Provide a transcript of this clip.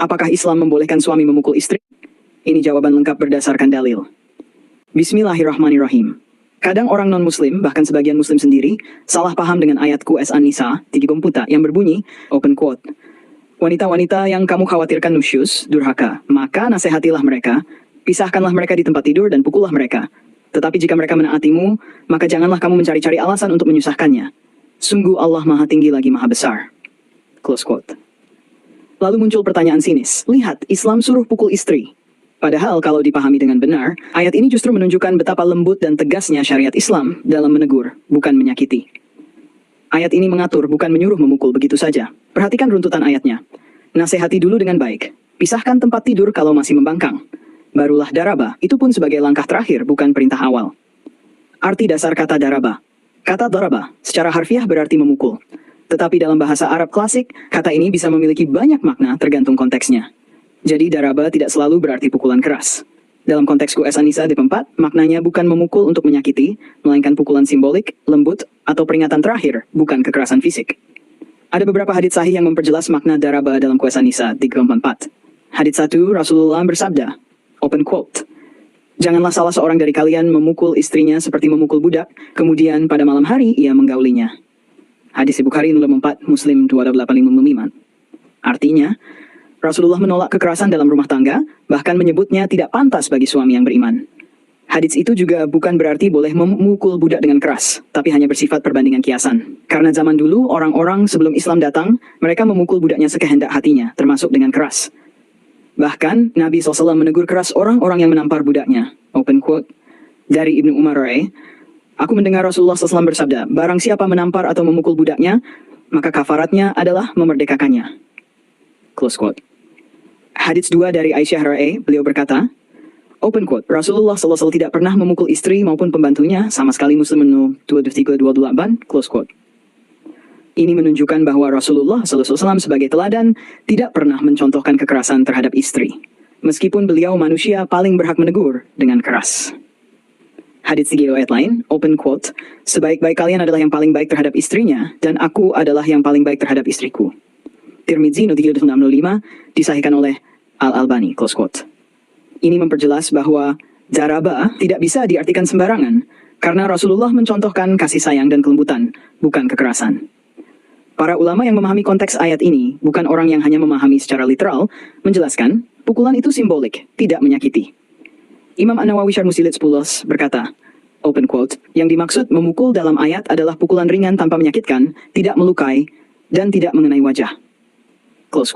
Apakah Islam membolehkan suami memukul istri? Ini jawaban lengkap berdasarkan dalil. Bismillahirrahmanirrahim. Kadang orang non-muslim, bahkan sebagian muslim sendiri, salah paham dengan ayat QS An-Nisa 3 yang berbunyi, open quote, wanita-wanita yang kamu khawatirkan nusyus, durhaka, maka nasihatilah mereka, pisahkanlah mereka di tempat tidur dan pukullah mereka. Tetapi jika mereka menaatimu, maka janganlah kamu mencari-cari alasan untuk menyusahkannya. Sungguh Allah Maha Tinggi lagi Maha Besar. Close quote. Lalu muncul pertanyaan sinis, lihat, Islam suruh pukul istri. Padahal kalau dipahami dengan benar, ayat ini justru menunjukkan betapa lembut dan tegasnya syariat Islam dalam menegur, bukan menyakiti. Ayat ini mengatur, bukan menyuruh memukul begitu saja. Perhatikan runtutan ayatnya. Nasihati dulu dengan baik. Pisahkan tempat tidur kalau masih membangkang. Barulah daraba, itu pun sebagai langkah terakhir, bukan perintah awal. Arti dasar kata daraba. Kata daraba, secara harfiah berarti memukul. Tetapi dalam bahasa Arab klasik, kata ini bisa memiliki banyak makna tergantung konteksnya. Jadi daraba tidak selalu berarti pukulan keras. Dalam konteks QS An-Nisa 4, maknanya bukan memukul untuk menyakiti, melainkan pukulan simbolik, lembut, atau peringatan terakhir, bukan kekerasan fisik. Ada beberapa hadits sahih yang memperjelas makna daraba dalam QS An-Nisa 4. Hadits 1, Rasulullah bersabda, open quote, janganlah salah seorang dari kalian memukul istrinya seperti memukul budak, kemudian pada malam hari ia menggaulinya. Hadis Bukhari 4, Muslim 2855. Artinya, Rasulullah menolak kekerasan dalam rumah tangga, bahkan menyebutnya tidak pantas bagi suami yang beriman. Hadits itu juga bukan berarti boleh memukul budak dengan keras, tapi hanya bersifat perbandingan kiasan. Karena zaman dulu, orang-orang sebelum Islam datang, mereka memukul budaknya sekehendak hatinya, termasuk dengan keras. Bahkan, Nabi SAW menegur keras orang-orang yang menampar budaknya. Open quote. Dari Ibnu Umar aku mendengar Rasulullah SAW bersabda, barang siapa menampar atau memukul budaknya, maka kafaratnya adalah memerdekakannya. Close quote. Hadits 2 dari Aisyah beliau berkata, open quote, Rasulullah SAW tidak pernah memukul istri maupun pembantunya, sama sekali Muslim 2328, close quote. Ini menunjukkan bahwa Rasulullah SAW sebagai teladan tidak pernah mencontohkan kekerasan terhadap istri, meskipun beliau manusia paling berhak menegur dengan keras. Hadits 3 ayat lain, open quote, sebaik-baik kalian adalah yang paling baik terhadap istrinya, dan aku adalah yang paling baik terhadap istriku. Tirmidzi 3605 disahihkan oleh Al-Albani, close quote. Ini memperjelas bahwa daraba tidak bisa diartikan sembarangan, karena Rasulullah mencontohkan kasih sayang dan kelembutan, bukan kekerasan. Para ulama yang memahami konteks ayat ini, bukan orang yang hanya memahami secara literal, menjelaskan, pukulan itu simbolik, tidak menyakiti. Imam An-Nawawi Syarh Musilid 10 berkata, open quote, yang dimaksud memukul dalam ayat adalah pukulan ringan tanpa menyakitkan, tidak melukai, dan tidak mengenai wajah. Close quote.